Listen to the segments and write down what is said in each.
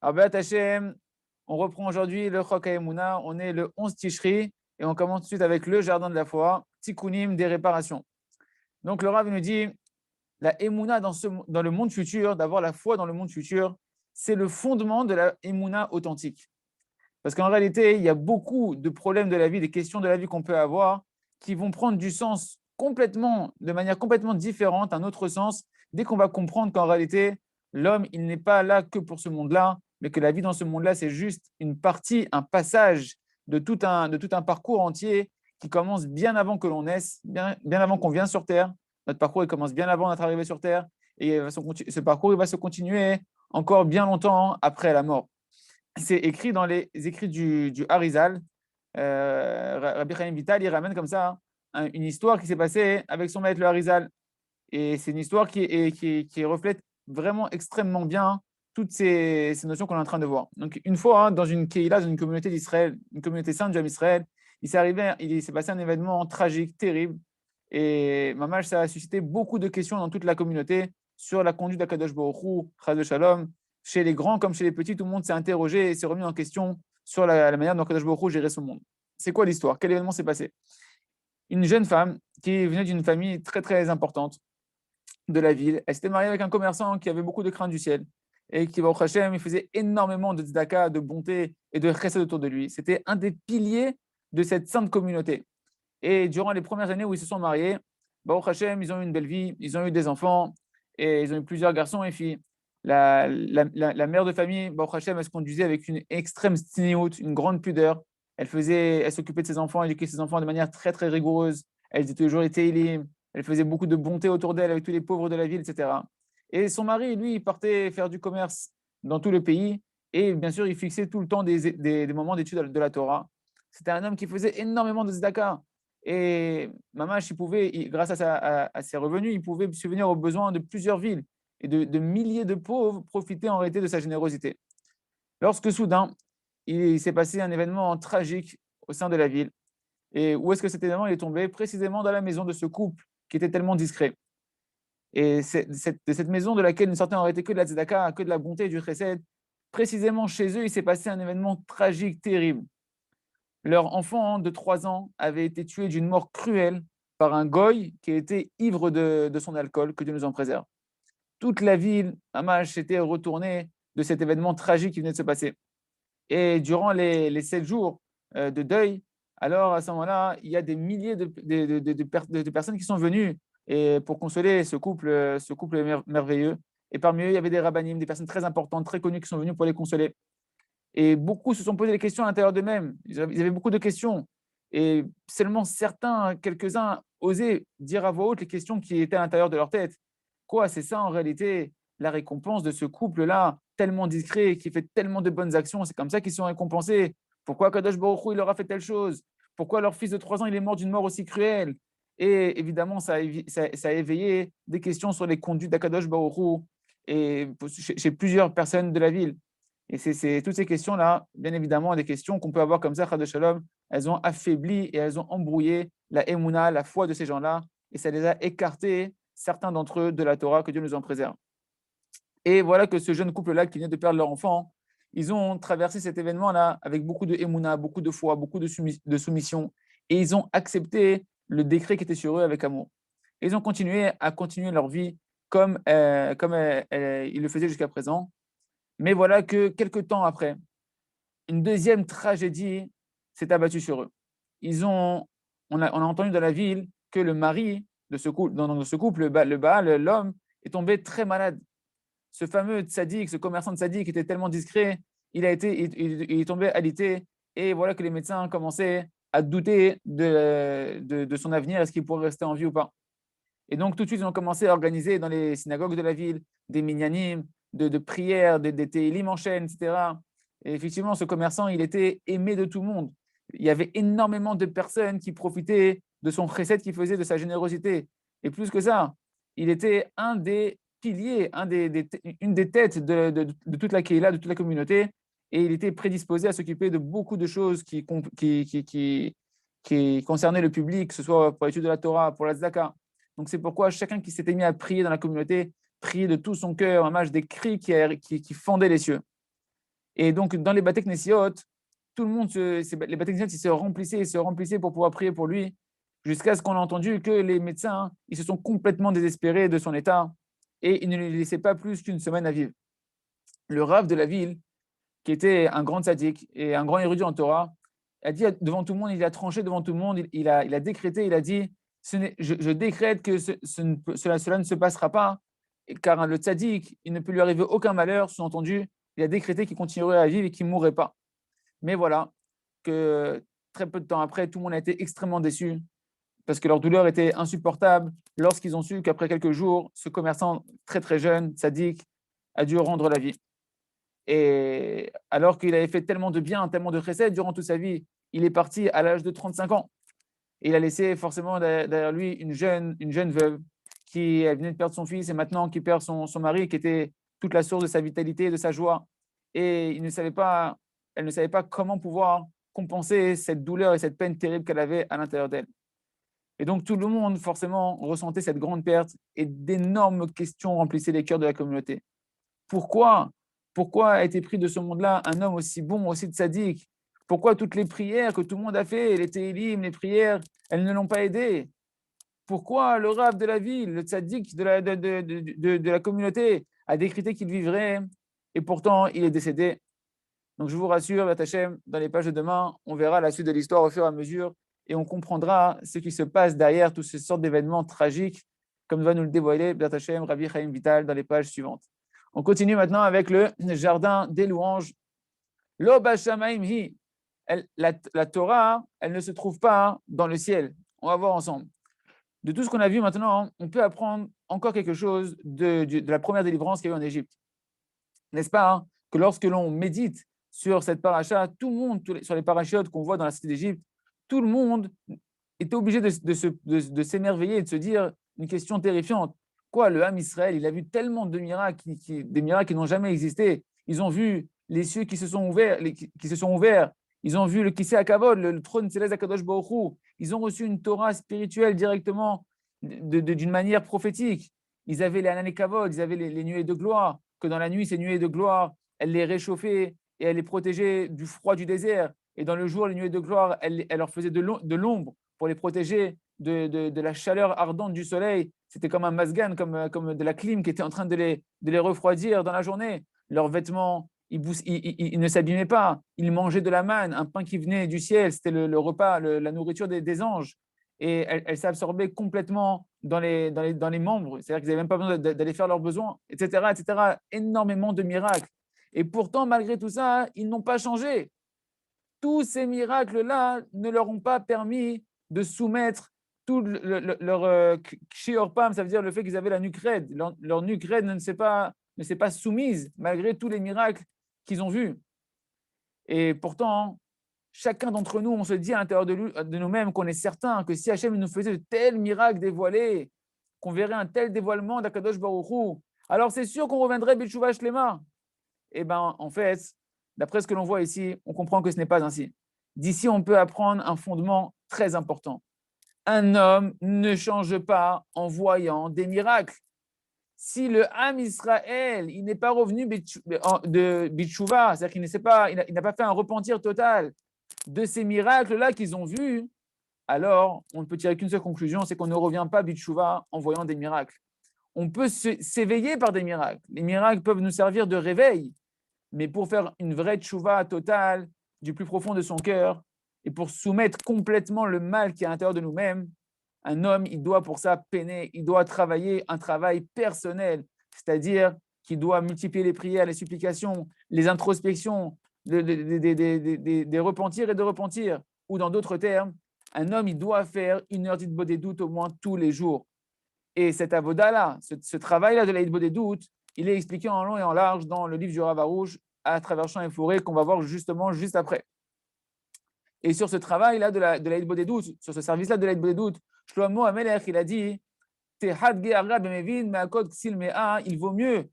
Abba Hashem, on reprend aujourd'hui le Chok HaEmuna, on est le 11 Tishri et on commence tout de suite avec le jardin de la foi, Tikkunim des réparations. Donc le Rav nous dit, la Emuna dans le monde futur, d'avoir la foi dans le monde futur, c'est le fondement de la Emuna authentique. Parce qu'en réalité, il y a beaucoup de problèmes de la vie, des questions de la vie qu'on peut avoir qui vont prendre du sens complètement, de manière complètement différente, un autre sens, dès qu'on va comprendre qu'en réalité, l'homme, il n'est pas là que pour ce monde-là, mais que la vie dans ce monde-là, c'est juste une partie, un passage de tout un parcours entier qui commence bien avant que l'on naisse, bien avant qu'on vienne sur Terre. Notre parcours, il commence bien avant notre arrivée sur Terre, et ce parcours, il va se continuer encore bien longtemps après la mort. C'est écrit dans les écrits du Harizal. Rabbi Chaim Vital, il ramène comme ça une histoire qui s'est passée avec son maître, le Harizal. Et c'est une histoire qui reflète vraiment extrêmement bien toutes ces notions qu'on est en train de voir. Donc, une fois, dans une Keïla, dans une communauté d'Israël, une communauté sainte du Israël, il s'est passé un événement tragique, terrible. Et Mamash, ça a suscité beaucoup de questions dans toute la communauté sur la conduite d'Akadosh Baruch Hu, Chas de Shalom. Chez les grands comme chez les petits, tout le monde s'est interrogé et s'est remis en question sur la manière dont Akadosh Baruch Hu gérait son monde. C'est quoi l'histoire? Quel événement s'est passé? Une jeune femme qui venait d'une famille très très importante de la ville, elle s'était mariée avec un commerçant qui avait beaucoup de crainte du ciel et qui, Baruch Hashem, il faisait énormément de tzedaka, de bonté et de chesed autour de lui. C'était un des piliers de cette sainte communauté. Et durant les premières années où ils se sont mariés, Baruch Hashem, ils ont eu une belle vie, ils ont eu des enfants et ils ont eu plusieurs garçons et filles. La mère de famille, Baruch Hashem, elle se conduisait avec une extrême stiniout, une grande pudeur. Elle s'occupait de ses enfants, elle éduquait ses enfants de manière très, très rigoureuse. Elle disait toujours les Teilim, elle faisait beaucoup de bonté autour d'elle avec tous les pauvres de la ville, etc. Et son mari, lui, il partait faire du commerce dans tout le pays et bien sûr, il fixait tout le temps des moments d'études de la Torah. C'était un homme qui faisait énormément de tzedaka. Et Mamash, grâce à ses revenus, il pouvait subvenir aux besoins de plusieurs villes et de milliers de pauvres profitaient en réalité de sa générosité. Lorsque soudain, il s'est passé un événement tragique au sein de la ville. Et où est-ce que cet événement est tombé? Précisément dans la maison de ce couple qui était tellement discret. Et de cette maison de laquelle ne sortait en réalité que de la tzedaka, que de la bonté et du chesed, précisément chez eux, il s'est passé un événement tragique, terrible. Leur enfant de 3 ans avait été tué d'une mort cruelle par un goy qui était ivre de son alcool, que Dieu nous en préserve. Toute la ville, Hamash, s'était retournée de cet événement tragique qui venait de se passer. Et durant les 7 jours de deuil, alors à ce moment-là, il y a des milliers de personnes qui sont venues et pour consoler ce couple merveilleux. Et parmi eux, il y avait des rabbinim, des personnes très importantes, très connues qui sont venues pour les consoler. Et beaucoup se sont posé des questions à l'intérieur d'eux-mêmes. Ils avaient beaucoup de questions. Et seulement certains, quelques-uns, osaient dire à voix haute les questions qui étaient à l'intérieur de leur tête. Quoi, c'est ça en réalité la récompense de ce couple-là, tellement discret, qui fait tellement de bonnes actions. C'est comme ça qu'ils sont récompensés. Pourquoi Kadosh Baruch Hu, il leur a fait telle chose? Pourquoi leur fils de 3 ans, il est mort d'une mort aussi cruelle? Et évidemment, ça a éveillé des questions sur les conduites d'Akadosh Baruch Hu et chez plusieurs personnes de la ville. Et c'est toutes ces questions-là, bien évidemment, des questions qu'on peut avoir comme ça, Chas de Shalom, elles ont affaibli et elles ont embrouillé la Emouna, la foi de ces gens-là, et ça les a écartés, certains d'entre eux, de la Torah, que Dieu nous en préserve. Et voilà que ce jeune couple-là qui vient de perdre leur enfant, ils ont traversé cet événement-là avec beaucoup de Emouna, beaucoup de foi, beaucoup de soumission, et ils ont accepté le décret qui était sur eux avec amour. Et ils ont continué leur vie comme ils le faisaient jusqu'à présent. Mais voilà que quelques temps après, une deuxième tragédie s'est abattue sur eux. On a entendu dans la ville que le mari de ce couple, dans ce couple, le Baal, l'homme, est tombé très malade. Ce fameux tzaddik, ce commerçant de tzaddik était tellement discret, il est tombé alité, et voilà que les médecins commençaient à douter de son avenir, est-ce qu'il pourrait rester en vie ou pas. Et donc, tout de suite, ils ont commencé à organiser dans les synagogues de la ville des minyanim, de prières, des télim en chaîne, etc. Et effectivement, ce commerçant, il était aimé de tout le monde. Il y avait énormément de personnes qui profitaient de son chesed qu'il faisait, de sa générosité. Et plus que ça, il était un des piliers, une des têtes de toute la Keïla, de toute la communauté. Et il était prédisposé à s'occuper de beaucoup de choses qui concernaient le public, que ce soit pour l'étude de la Torah, pour la tzedaka. Donc c'est pourquoi chacun qui s'était mis à prier dans la communauté, priait de tout son cœur, un match des cris qui fendaient les cieux. Et donc, dans les Bate Knessiot, tout le monde, les Bate Knessiot, ils se remplissaient pour pouvoir prier pour lui, jusqu'à ce qu'on a entendu que les médecins, ils se sont complètement désespérés de son état et ils ne lui laissaient pas plus qu'une semaine à vivre. Le Rav de la ville, qui était un grand tzaddik et un grand érudit en Torah, a dit devant tout le monde, il a tranché devant tout le monde, il a décrété, il a dit, je décrète que cela ne se passera pas, car le tzaddik, il ne peut lui arriver aucun malheur, sous-entendu, il a décrété qu'il continuerait à vivre et qu'il ne mourrait pas. Mais voilà, que très peu de temps après, tout le monde a été extrêmement déçu, parce que leur douleur était insupportable, lorsqu'ils ont su qu'après quelques jours, ce commerçant très très jeune, tzaddik, a dû rendre la vie. Et alors qu'il avait fait tellement de bien, tellement de chesed durant toute sa vie, il est parti à l'âge de 35 ans. Et il a laissé forcément derrière lui une jeune veuve qui venait de perdre son fils et maintenant qui perd son mari, qui était toute la source de sa vitalité, de sa joie. Et elle ne savait pas comment pouvoir compenser cette douleur et cette peine terrible qu'elle avait à l'intérieur d'elle. Et donc tout le monde, forcément, ressentait cette grande perte et d'énormes questions remplissaient les cœurs de la communauté. Pourquoi a été pris de ce monde-là un homme aussi bon, aussi tzaddik? Pourquoi toutes les prières que tout le monde a fait, les télim, les prières, elles ne l'ont pas aidé? Pourquoi le rav de la ville, le tzaddik de la communauté, a décrété qu'il vivrait et pourtant il est décédé? Donc je vous rassure, B'at Hashem, dans les pages de demain, on verra la suite de l'histoire au fur et à mesure et on comprendra ce qui se passe derrière toutes ces sortes d'événements tragiques, comme va nous le dévoiler B'at Hashem, Rabbi Chaim Vital, dans les pages suivantes. On continue maintenant avec le jardin des louanges. Lo b'shamaim hi. La Torah, elle ne se trouve pas dans le ciel. On va voir ensemble. De tout ce qu'on a vu maintenant, on peut apprendre encore quelque chose de la première délivrance qu'il y a eu en Égypte. N'est-ce pas, hein, que lorsque l'on médite sur cette paracha, tout le monde, sur les parachutes qu'on voit dans la cité d'Égypte, tout le monde était obligé de s'émerveiller et de se dire une question terrifiante. Quoi, le Ham Israël, il a vu tellement de miracles, des miracles qui n'ont jamais existé. Ils ont vu les cieux qui se sont ouverts, qui se sont ouverts. Ils ont vu le Kisei HaKavod, le trône céleste d'Akadosh Baruch Hu. Ils ont reçu une Torah spirituelle directement, d'une manière prophétique. Ils avaient les Anané Kavod, ils avaient les nuées de gloire, que dans la nuit, ces nuées de gloire, elles les réchauffaient et elles les protégeaient du froid du désert. Et dans le jour, les nuées de gloire, elles leur faisaient de l'ombre pour les protéger de la chaleur ardente du soleil. C'était comme un masgan, comme de la clim qui était en train de les refroidir dans la journée. Leurs vêtements, ils ne s'abîmaient pas. Ils mangeaient de la manne, un pain qui venait du ciel. C'était le repas, la nourriture des anges. Et elle s'absorbait complètement dans les membres. C'est-à-dire qu'ils n'avaient même pas besoin d'aller faire leurs besoins, etc., etc. Énormément de miracles. Et pourtant, malgré tout ça, ils n'ont pas changé. Tous ces miracles-là ne leur ont pas permis de soumettre tout leur shiorpam, ça veut dire le fait qu'ils avaient la nuque raide. Leur nuque raide ne s'est pas soumise, malgré tous les miracles qu'ils ont vus. Et pourtant, chacun d'entre nous, on se dit à l'intérieur de nous-mêmes qu'on est certain que si Hachem nous faisait de tels miracles dévoilés, qu'on verrait un tel dévoilement d'Akadosh Baruch Hu, alors c'est sûr qu'on reviendrait B'tshuva Shlema. Eh bien, en fait, d'après ce que l'on voit ici, on comprend que ce n'est pas ainsi. D'ici, on peut apprendre un fondement très important. Un homme ne change pas en voyant des miracles. Si le Ham Israël, il n'est pas revenu de B'tshuva, c'est-à-dire qu'il n'a pas fait un repentir total de ces miracles-là qu'ils ont vus, alors on ne peut tirer qu'une seule conclusion, c'est qu'on ne revient pas B'tshuva en voyant des miracles. On peut s'éveiller par des miracles. Les miracles peuvent nous servir de réveil, mais pour faire une vraie tchouva totale du plus profond de son cœur et pour soumettre complètement le mal qui est à l'intérieur de nous-mêmes, un homme, il doit pour ça peiner, il doit travailler un travail personnel, c'est-à-dire qu'il doit multiplier les prières, les supplications, les introspections, des repentirs et de repentir. Ou dans d'autres termes, un homme, il doit faire une heure d'Hitbod des doutes au moins tous les jours. Et cet avoda-là, ce travail-là de la Hitbod des doutes, il est expliqué en long et en large dans le livre du Rav Arouche, à travers champs et forêts, qu'on va voir justement juste après. Et sur ce travail-là de la Hitbod des doutes, sur ce service-là de la Hitbod des doutes, Shlomo Amelech, il a dit, il vaut mieux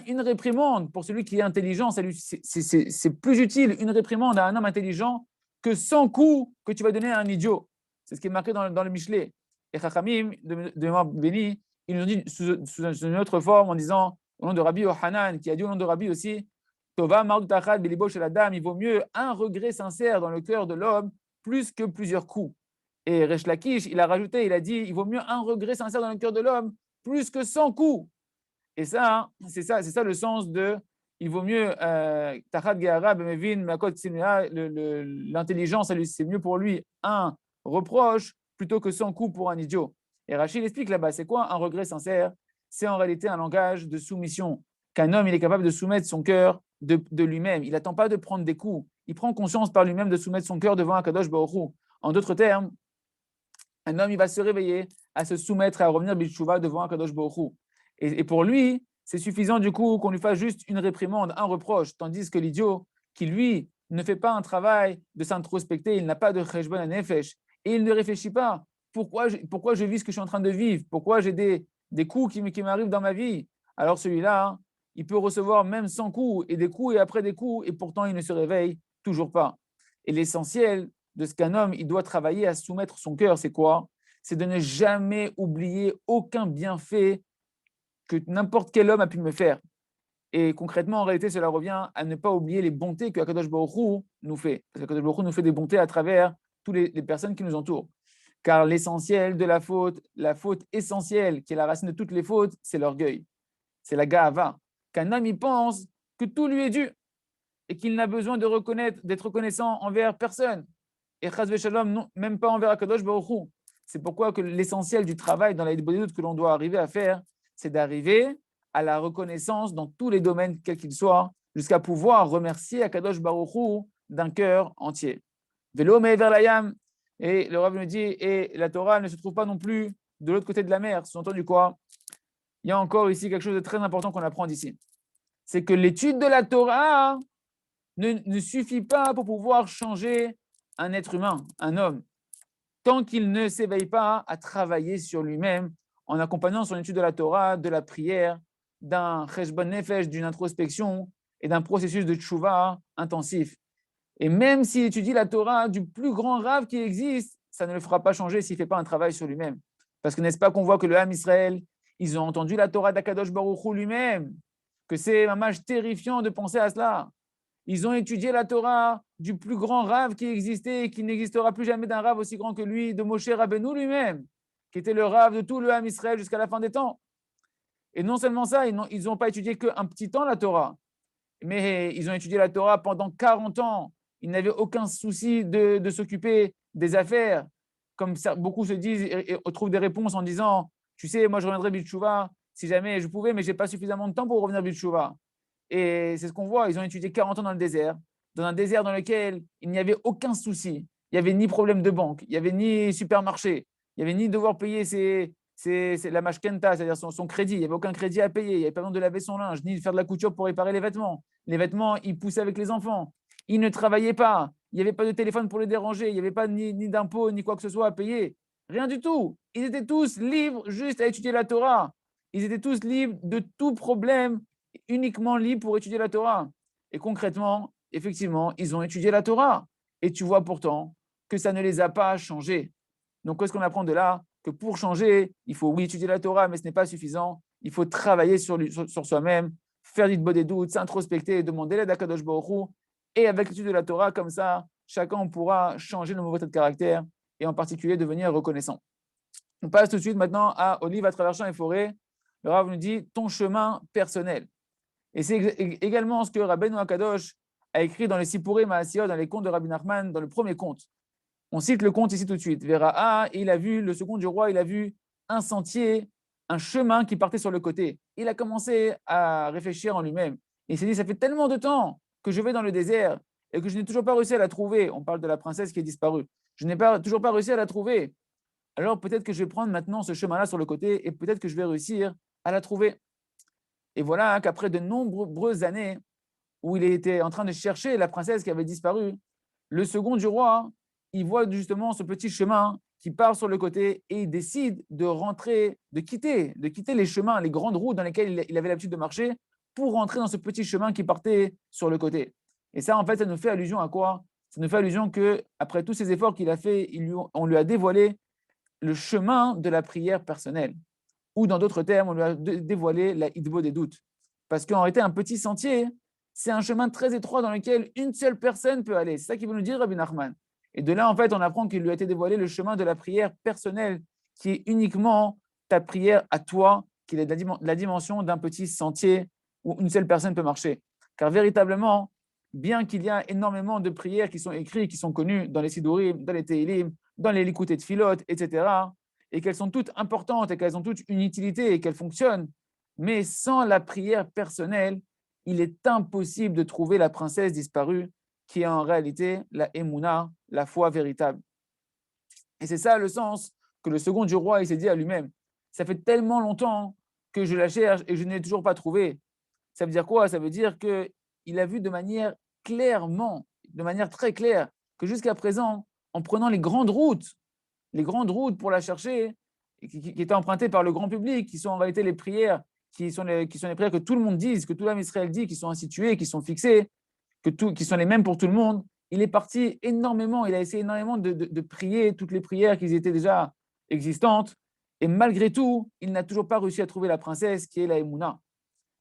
une réprimande pour celui qui est intelligent, c'est plus utile une réprimande à un homme intelligent que 100 coups que tu vas donner à un idiot. C'est ce qui est marqué dans le Michelet. Et Chachamim, de mémoire béni, ils nous ont dit sous une autre forme en disant, au nom de Rabbi Yohanan, qui a dit au nom de Rabbi aussi, Tova Maruk Tachad Belibo chez la dame, il vaut mieux un regret sincère dans le cœur de l'homme plus que plusieurs coups. Et Resh Lakish, il a rajouté, il a dit, il vaut mieux un regret sincère dans le cœur de l'homme plus que 100 coups. Et ça, c'est ça le sens de, il vaut mieux Tachad Gehara Bemevin Makot Simea, l'intelligence, c'est mieux pour lui un reproche plutôt que 100 coups pour un idiot. Et Rachid explique là-bas, c'est quoi un regret sincère? C'est en réalité un langage de soumission, qu'un homme, il est capable de soumettre son cœur de lui-même. Il n'attend pas de prendre des coups. Il prend conscience par lui-même de soumettre son cœur devant un Kadosh Baruch Hu. En d'autres termes, un homme, il va se réveiller à se soumettre, à revenir B'tshuva devant un Kadosh Baruch Hu. Et pour lui, c'est suffisant du coup qu'on lui fasse juste une réprimande, un reproche, tandis que l'idiot, qui lui ne fait pas un travail de s'introspecter, il n'a pas de cheshbon à nefesh, et il ne réfléchit pas. Pourquoi je vis ce que je suis en train de vivre? Pourquoi j'ai des coups qui m'arrivent dans ma vie? Alors celui-là, hein, il peut recevoir même 100 coups et après des coups, et pourtant il ne se réveille toujours pas. Et l'essentiel de ce qu'un homme, il doit travailler à soumettre son cœur, c'est quoi? C'est de ne jamais oublier aucun bienfait que n'importe quel homme a pu me faire. Et concrètement, en réalité, cela revient à ne pas oublier les bontés que Akadosh Baruch Hu nous fait. Parce qu'Akadosh Baruch Hu nous fait des bontés à travers toutes les personnes qui nous entourent. Car l'essentiel de la faute essentielle, qui est la racine de toutes les fautes, c'est l'orgueil. C'est la ga'ava. Qu'un homme, il pense que tout lui est dû et qu'il n'a besoin d'être reconnaissant envers personne. Et chas v'shalom, non, même pas envers Akadosh Baruch Hu. C'est pourquoi que l'essentiel du travail dans la Hitbodedut que l'on doit arriver à faire, c'est d'arriver à la reconnaissance dans tous les domaines, quels qu'ils soient, jusqu'à pouvoir remercier Akadosh Baruch Hu d'un cœur entier. Velo me'ever layam, et le Rav nous dit, et la Torah ne se trouve pas non plus de l'autre côté de la mer. Sous-entendu quoi? Il y a encore ici quelque chose de très important qu'on apprend d'ici. C'est que l'étude de la Torah ne suffit pas pour pouvoir changer un être humain, un homme, tant qu'il ne s'éveille pas à travailler sur lui-même en accompagnant son étude de la Torah, de la prière, d'un cheshbon nefesh, d'une introspection et d'un processus de tchouva intensif. Et même s'il étudie la Torah du plus grand rave qui existe, ça ne le fera pas changer s'il ne fait pas un travail sur lui-même. Parce que n'est-ce pas qu'on voit que le Ham Israël, ils ont entendu la Torah d'Akadosh Baruch Hu lui-même, que c'est un match terrifiant de penser à cela. Ils ont étudié la Torah du plus grand rave qui existait et qui n'existera plus jamais d'un rave aussi grand que lui, de Moshe Rabbeinu lui-même, qui était le rave de tout le Ham Israël jusqu'à la fin des temps. Et non seulement ça, ils n'ont pas étudié qu'un petit temps la Torah, mais ils ont étudié la Torah pendant 40 ans. Ils n'avaient aucun souci de s'occuper des affaires. Comme ça, beaucoup se disent et trouvent des réponses en disant, tu sais, moi je reviendrai Bitchouva si jamais je pouvais, mais je n'ai pas suffisamment de temps pour revenir Bitchouva. Et c'est ce qu'on voit, ils ont étudié 40 ans dans un désert dans lequel il n'y avait aucun souci. Il n'y avait ni problème de banque, il n'y avait ni supermarché, il n'y avait ni devoir payer la mashkenta, c'est-à-dire son crédit. Il n'y avait aucun crédit à payer, il n'y avait pas besoin de laver son linge, ni de faire de la couture pour réparer les vêtements. Les vêtements, ils poussaient avec les enfants. Ils ne travaillaient pas, il n'y avait pas de téléphone pour les déranger, il n'y avait pas ni d'impôts, ni quoi que ce soit à payer. Rien du tout. Ils étaient tous libres juste à étudier la Torah. Ils étaient tous libres de tout problème, uniquement libres pour étudier la Torah. Et concrètement, effectivement, ils ont étudié la Torah. Et tu vois pourtant que ça ne les a pas changés. Donc, qu'est-ce qu'on apprend de là? Que pour changer, il faut, oui, étudier la Torah, mais ce n'est pas suffisant. Il faut travailler sur soi-même, faire du des doutes, s'introspecter, demander l'aide à Kadosh Baruch Hu. Et avec l'étude de la Torah, comme ça, chacun pourra changer nos mauvais de caractère et en particulier devenir reconnaissant. On passe tout de suite maintenant à Olive à travers champs et forêts. Le Rav nous dit ton chemin personnel. Et c'est également ce que Rabbeinu Akadosh a écrit dans les Sipurei Maasiyot, dans les contes de Rabbi Nachman, dans le premier conte. On cite le conte ici tout de suite. Vera, il a vu, le second du roi, il a vu un sentier, un chemin qui partait sur le côté. Il a commencé à réfléchir en lui-même. Il s'est dit, ça fait tellement de temps que je vais dans le désert et que je n'ai toujours pas réussi à la trouver. On parle de la princesse qui est disparue. Je n'ai toujours pas réussi à la trouver. Alors peut-être que je vais prendre maintenant ce chemin-là sur le côté et peut-être que je vais réussir à la trouver. Et voilà qu'après de nombreuses années où il était en train de chercher la princesse qui avait disparu, le second du roi, il voit justement ce petit chemin qui part sur le côté et il décide de rentrer, de quitter les chemins, les grandes routes dans lesquelles il avait l'habitude de marcher pour rentrer dans ce petit chemin qui partait sur le côté. Et ça, en fait, ça nous fait allusion à quoi? Ça nous fait allusion qu'après tous ces efforts qu'il a fait, on lui a dévoilé le chemin de la prière personnelle. Ou dans d'autres termes, on lui a dévoilé la hitbo des doutes. Parce qu'en réalité, un petit sentier, c'est un chemin très étroit dans lequel une seule personne peut aller. C'est ça qu'il veut nous dire, Rabbi Nachman. Et de là, en fait, on apprend qu'il lui a été dévoilé le chemin de la prière personnelle, qui est uniquement ta prière à toi, qui est de la dimension d'un petit sentier où une seule personne peut marcher. Car véritablement, bien qu'il y a énormément de prières qui sont écrites, qui sont connues dans les Sidurim, dans les Teilim, dans les Likuté de Philot, etc., et qu'elles sont toutes importantes et qu'elles ont toutes une utilité et qu'elles fonctionnent, mais sans la prière personnelle, il est impossible de trouver la princesse disparue, qui est en réalité la Emouna, la foi véritable. Et c'est ça le sens que le second du roi il s'est dit à lui-même. Ça fait tellement longtemps que je la cherche et je ne l'ai toujours pas trouvée. Ça veut dire quoi? Ça veut dire qu'il a vu de manière clairement, de manière très claire, que jusqu'à présent, en prenant les grandes routes pour la chercher, qui étaient empruntées par le grand public, qui sont en réalité les prières, qui sont les prières que tout le monde dit, que tout l'âme Israël dit, qui sont instituées, qui sont fixées, qui sont les mêmes pour tout le monde. Il est parti énormément, il a essayé énormément de prier toutes les prières qui étaient déjà existantes, et malgré tout, il n'a toujours pas réussi à trouver la princesse qui est la Emouna,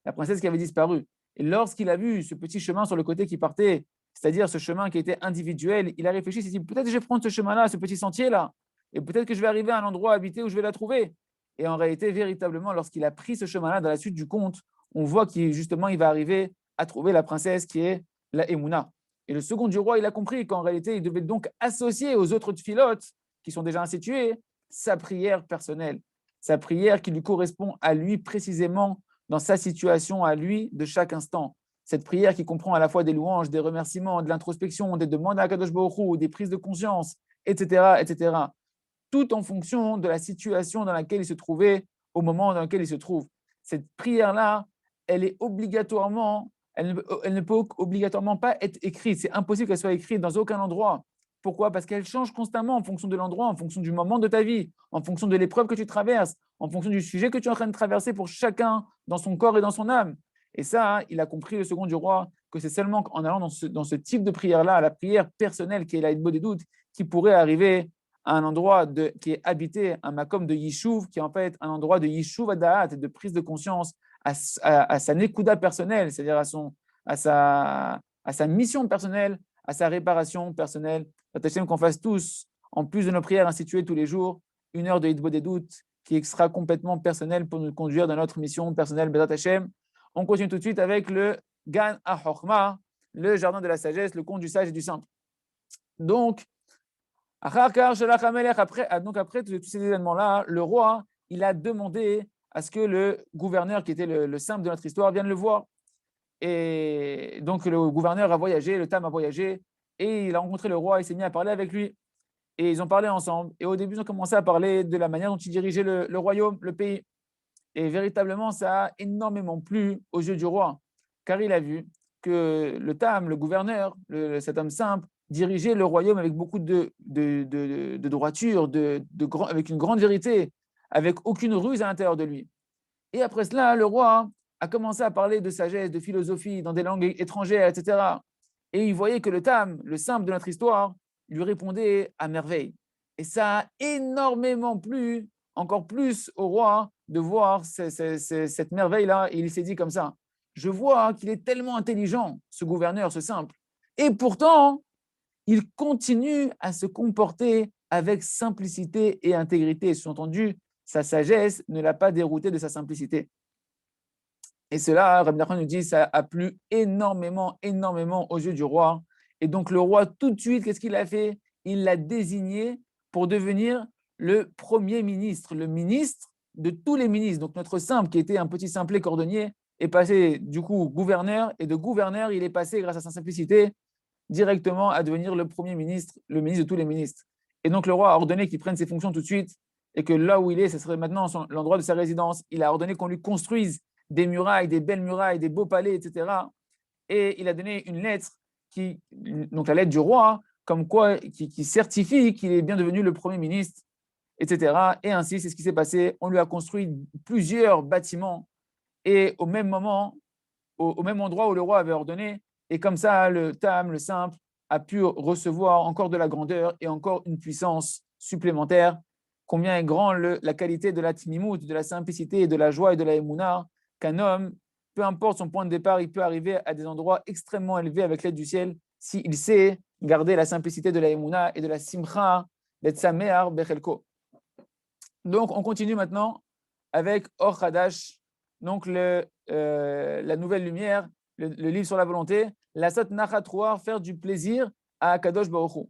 la princesse qui avait disparu. Et lorsqu'il a vu ce petit chemin sur le côté qui partait, c'est-à-dire ce chemin qui était individuel, il a réfléchi, il s'est dit, peut-être que je vais prendre ce chemin-là, ce petit sentier-là, et peut-être que je vais arriver à un endroit habité où je vais la trouver. Et en réalité, véritablement, lorsqu'il a pris ce chemin-là, dans la suite du conte, on voit qu'il justement, il va arriver à trouver la princesse qui est la Emouna. Et le second du roi, il a compris qu'en réalité, il devait donc associer aux autres tfilotes qui sont déjà instituées sa prière personnelle, sa prière qui lui correspond à lui précisément dans sa situation à lui de chaque instant. Cette prière qui comprend à la fois des louanges, des remerciements, de l'introspection, des demandes à Kadosh Baruch Hu, des prises de conscience, etc., etc. Tout en fonction de la situation dans laquelle il se trouvait au moment dans lequel il se trouve. Cette prière-là, elle est obligatoirement, elle ne peut obligatoirement pas être écrite. C'est impossible qu'elle soit écrite dans aucun endroit. Pourquoi? Parce qu'elle change constamment en fonction de l'endroit, en fonction du moment de ta vie, en fonction de l'épreuve que tu traverses, en fonction du sujet que tu es en train de traverser pour chacun dans son corps et dans son âme. Et ça, il a compris, le second du roi, que c'est seulement en allant dans ce type de prière-là, la prière personnelle qui est la Hitbo des doutes, qui pourrait arriver à un endroit qui est habité, un makom de Yishuv, qui est en fait un endroit de Yishuv Adaat, de prise de conscience à sa Nekuda personnelle, c'est-à-dire à sa mission personnelle, à sa réparation personnelle. Attachez qu'on fasse tous, en plus de nos prières instituées tous les jours, 1 heure de Hitbo des doutes qui sera complètement personnelle pour nous conduire dans notre mission personnelle Bezat Hashem. On continue tout de suite avec le Gan HaChorma, le jardin de la sagesse, le conte du sage et du simple. Donc, après tous ces événements-là, le roi, il a demandé à ce que le gouverneur, qui était le simple de notre histoire, vienne le voir. Et donc, le gouverneur a voyagé, le Tam a voyagé, et il a rencontré le roi, il s'est mis à parler avec lui. Et ils ont parlé ensemble. Et au début, ils ont commencé à parler de la manière dont il dirigeait le royaume, le pays. Et véritablement, ça a énormément plu aux yeux du roi, car il a vu que le Tam, le gouverneur, cet homme simple, dirigeait le royaume avec beaucoup de droiture, avec une grande vérité, avec aucune ruse à l'intérieur de lui. Et après cela, le roi a commencé à parler de sagesse, de philosophie, dans des langues étrangères, etc. Et il voyait que le Tam, le simple de notre histoire, lui répondait à merveille. Et ça a énormément plu, encore plus au roi, de voir cette merveille-là. Et il s'est dit comme ça, je vois qu'il est tellement intelligent, ce gouverneur, ce simple. Et pourtant, il continue à se comporter avec simplicité et intégrité. Sous-entendu, sa sagesse ne l'a pas dérouté de sa simplicité. Et cela, Rabbi Nachman nous dit, ça a plu énormément, énormément aux yeux du roi. Et donc le roi, tout de suite, qu'est-ce qu'il a fait? Il l'a désigné pour devenir le premier ministre, le ministre de tous les ministres. Donc notre simple, qui était un petit simplet cordonnier, est passé du coup gouverneur, et de gouverneur, il est passé, grâce à sa simplicité, directement à devenir le premier ministre, le ministre de tous les ministres. Et donc le roi a ordonné qu'il prenne ses fonctions tout de suite, et que là où il est, ce serait maintenant l'endroit de sa résidence. Il a ordonné qu'on lui construise des murailles, des belles murailles, des beaux palais, etc. Et il a donné une lettre, donc la lettre du roi, comme quoi, qui certifie qu'il est bien devenu le premier ministre, etc. Et ainsi, c'est ce qui s'est passé. On lui a construit plusieurs bâtiments, et au même moment, au même endroit où le roi avait ordonné, et comme ça, le Tam, le simple, a pu recevoir encore de la grandeur et encore une puissance supplémentaire. Combien est grand la qualité de la timimout, de la simplicité, de la joie et de la émouna, qu'un homme peu importe son point de départ, il peut arriver à des endroits extrêmement élevés avec l'aide du ciel s'il sait garder la simplicité de la Emouna et de la Simcha, d'être Samear Bechelko. Donc, on continue maintenant avec Or Hadash, donc la nouvelle lumière, le livre sur la volonté, la Sot Nachat, faire du plaisir à Kadosh Baruch Hu.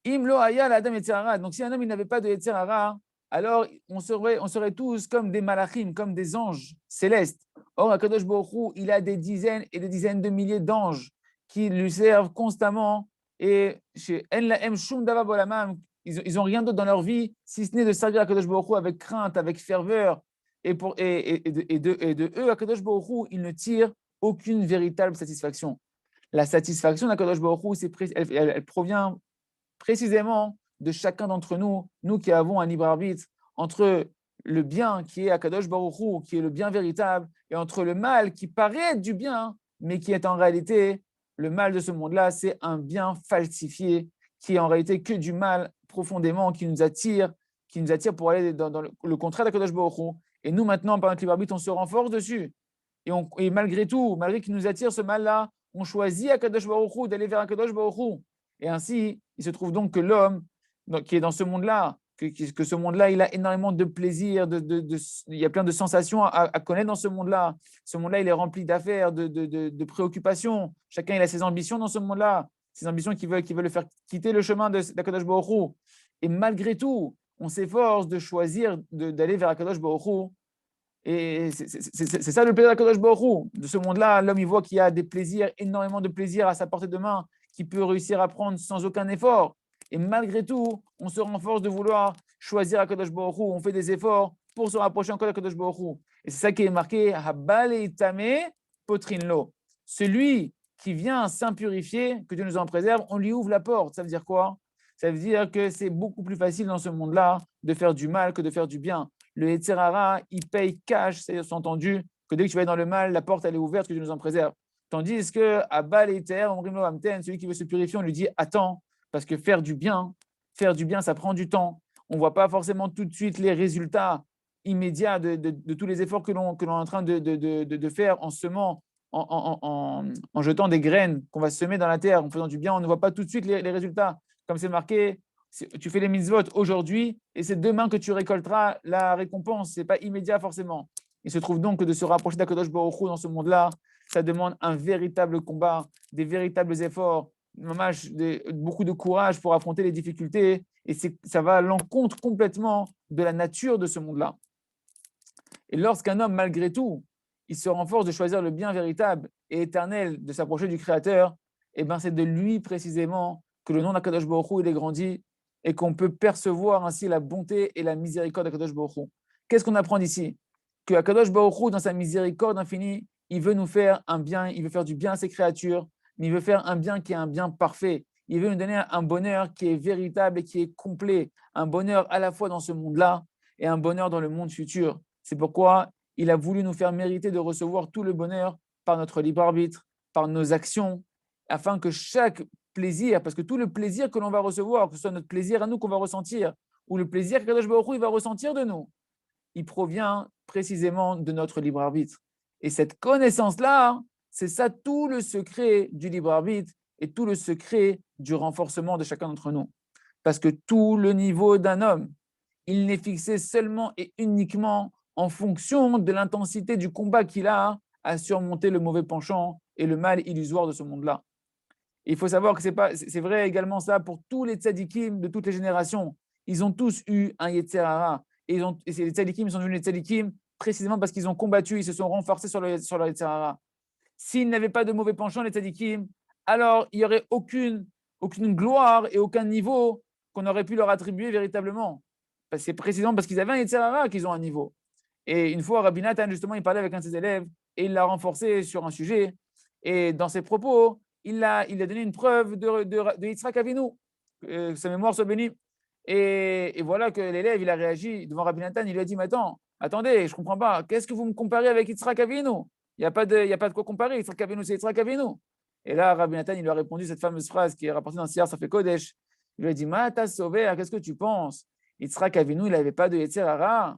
Imlo Aya la Adam Yetzirara. Donc, si un homme il n'avait pas de Yetzirara, alors on serait tous comme des malachim, comme des anges célestes. Or, à Kadosh Baruch Hu, il a des dizaines et des dizaines de milliers d'anges qui lui servent constamment. Et chez En Lahem Shum Dava Bolamam, ils n'ont rien d'autre dans leur vie, si ce n'est de servir à Kadosh Baruch Hu avec crainte, avec ferveur. Et de eux, à Kadosh Baruch Hu, ils ne tirent aucune véritable satisfaction. La satisfaction d'Akadosh Baruch Hu, elle provient précisément de chacun d'entre nous, nous qui avons un libre arbitre entre le bien qui est Akadosh Baruch Hu, qui est le bien véritable, et entre le mal qui paraît être du bien, mais qui est en réalité, le mal de ce monde-là, c'est un bien falsifié, qui est en réalité que du mal profondément, qui nous attire pour aller dans le contraire d'Akadosh Baruch Hu. Et nous, maintenant, par notre libre arbitre, on se renforce dessus. Et malgré tout, malgré qu'il nous attire ce mal-là, on choisit Akadosh Baruch Hu, d'aller vers Akadosh Baruch Hu. Et ainsi, il se trouve donc que l'homme qui est dans ce monde-là, que ce monde-là, il a énormément de plaisir, il y a plein de sensations à connaître dans ce monde-là. Ce monde-là, il est rempli d'affaires, de préoccupations. Chacun il a ses ambitions dans ce monde-là, ses ambitions qui veulent le faire quitter le chemin d'Akadosh Baruch Hu. Et malgré tout, on s'efforce de choisir d'aller vers Akadosh Baruch Hu. Et c'est ça le plaisir d'Akadosh Baruch Hu. De ce monde-là, l'homme, il voit qu'il y a des plaisirs, énormément de plaisirs à sa portée de main, qu'il peut réussir à prendre sans aucun effort. Et malgré tout, on se renforce de vouloir choisir Akadosh Baruch Hu. On fait des efforts pour se rapprocher encore d'Akadosh Baruch Hu. Et c'est ça qui est marqué, Habal et Itame Potrinlo. Celui qui vient s'impurifier, que Dieu nous en préserve, on lui ouvre la porte. Ça veut dire quoi? Ça veut dire que c'est beaucoup plus facile dans ce monde-là de faire du mal que de faire du bien. Le Yetzirara, il paye cash, c'est entendu, que dès que tu vas dans le mal, la porte elle est ouverte, que Dieu nous en préserve. Tandis que à Baal et Ter, celui qui veut se purifier, on lui dit attends, parce que faire du bien, ça prend du temps. On ne voit pas forcément tout de suite les résultats immédiats de tous les efforts que l'on est en train de faire en semant, en jetant des graines qu'on va semer dans la terre, en faisant du bien. On ne voit pas tout de suite les résultats. Comme c'est marqué, tu fais les mitzvot aujourd'hui et c'est demain que tu récolteras la récompense. Ce n'est pas immédiat forcément. Il se trouve donc que de se rapprocher d'Akadosh Baruch Hu dans ce monde-là, ça demande un véritable combat, des véritables efforts, beaucoup de courage pour affronter les difficultés et ça va à l'encontre complètement de la nature de ce monde-là. Et lorsqu'un homme, malgré tout, il se renforce de choisir le bien véritable et éternel, de s'approcher du Créateur, et ben c'est de lui précisément que le nom d'Akadosh Baruch Hu il est grandi et qu'on peut percevoir ainsi la bonté et la miséricorde d'Akadosh Baruch Hu. Qu'est-ce qu'on apprend d'ici? Que Akadosh Baruch Hu, dans sa miséricorde infinie, il veut nous faire un bien, il veut faire du bien à ses créatures, mais il veut faire un bien qui est un bien parfait. Il veut nous donner un bonheur qui est véritable et qui est complet, un bonheur à la fois dans ce monde-là et un bonheur dans le monde futur. C'est pourquoi il a voulu nous faire mériter de recevoir tout le bonheur par notre libre arbitre, par nos actions, afin que chaque plaisir, parce que tout le plaisir que l'on va recevoir, que ce soit notre plaisir à nous qu'on va ressentir, ou le plaisir que Kadosh Baruch Hu va ressentir de nous, il provient précisément de notre libre arbitre. Et cette connaissance-là, c'est ça tout le secret du libre arbitre et tout le secret du renforcement de chacun d'entre nous. Parce que tout le niveau d'un homme, il n'est fixé seulement et uniquement en fonction de l'intensité du combat qu'il a à surmonter le mauvais penchant et le mal illusoire de ce monde-là. Il faut savoir que c'est vrai également ça pour tous les tzadikim de toutes les générations. Ils ont tous eu un Yetzer Hara. Et les tzadikim sont devenus les tzadikim précisément parce qu'ils ont combattu, ils se sont renforcés sur le Yetzer Hara. S'ils n'avaient pas de mauvais penchants, les tzadikim, alors il n'y aurait aucune gloire et aucun niveau qu'on aurait pu leur attribuer véritablement. C'est précisément parce qu'ils avaient un Yetzer Hara qu'ils ont un niveau. Et une fois, Rabbi Nathan, justement, il parlait avec un de ses élèves et il l'a renforcé sur un sujet. Et dans ses propos, il a donné une preuve de Yitzhak Avinu, que sa mémoire soit bénie. Et voilà que l'élève, il a réagi devant Rabbi Nathan, il lui a dit, mais attendez, je ne comprends pas, qu'est-ce que vous me comparez avec Yitzhak Avinu? Il n'y a pas de quoi comparer, Yitzhak Avinu, c'est Yitzhak Avinu. Et là, Rabbi Nathan, il lui a répondu cette fameuse phrase qui est rapportée dans Siyar Safek Kodesh. Il lui a dit, ma t'as sauvé, qu'est-ce que tu penses? Yitzhak Avinu, il n'avait pas de Yetzer Hara.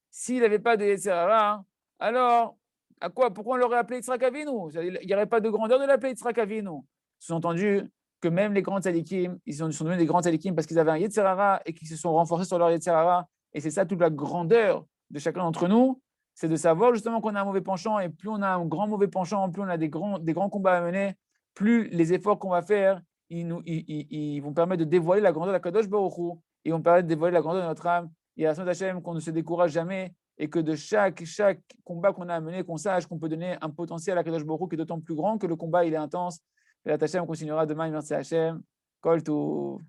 S'il n'avait pas de Yetzer Hara, alors À quoi? Pourquoi on l'aurait appelé Yitzhak Avinu? Il n'y aurait pas de grandeur de l'appeler Yitzhak Avinu. Sous-entendu que même les grands tzadikim, sont devenus des grands tzadikim parce qu'ils avaient un Yetzer Hara et qu'ils se sont renforcés sur leur Yetzer Hara. Et c'est ça toute la grandeur de chacun d'entre nous, c'est de savoir justement qu'on a un mauvais penchant, et plus on a un grand mauvais penchant, plus on a des grands combats à mener, plus les efforts qu'on va faire, ils vont permettre de dévoiler la grandeur de la Kadosh Baruch Hu, et vont permettre de dévoiler la grandeur de notre âme. Et à son Hachem, qu'on ne se décourage jamais, et que de chaque combat qu'on a à mener, qu'on sache qu'on peut donner un potentiel à Kadosh Baruch Hu qui est d'autant plus grand que le combat il est intense. Et la Hachem continuera demain, merci Hachem. Kol Tov.